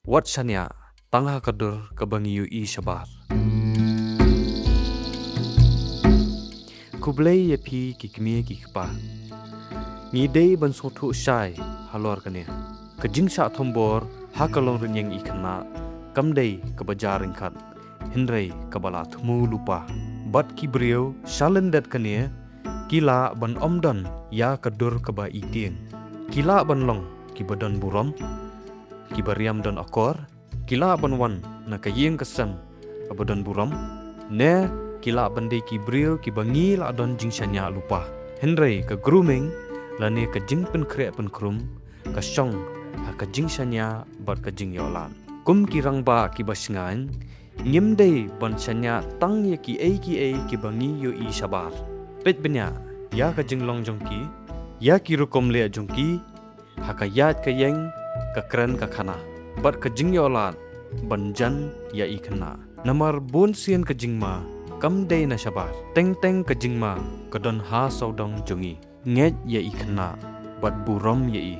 Wat shania tangha kadur kabangi yu i shabar. Kublai yepi kikmi kikpa. Ngidei ban sotu shai halor kane. Kajing sa thombor hakalong renyeng ikana. Kamdei kabajaring kat. Hindrei kabala thumu lupa. Bat kibriyo shalendet kane. Kila ban omdan ya kadur kaba itieng. Kila ban long kibadan buram. Kibariam dan akor. Kila ban wan na kayeng kesem abadan buram. Ne kila bandai kibriyo kibangi la adon jingshanya lupa. Hendrei ke grooming lane ke jing pen krek pen krum ke syong ha ke jingshanya bat ke jing yolan. Kum kirang ba kibasngan nyemdei ban shanya tang ye ki kibangi yo i shabar. Pet benya ya ke jing long jongki ya kirukom le jongki ha ka yat ke yeng ke keren ke khana. Bat ke jing yolan banjan ya i khana. Namar bon sien ke jing ma kam day na shabar. Teng ke jing ma kadon ha saudong jongi. Nget ya i khana bat buram ya i.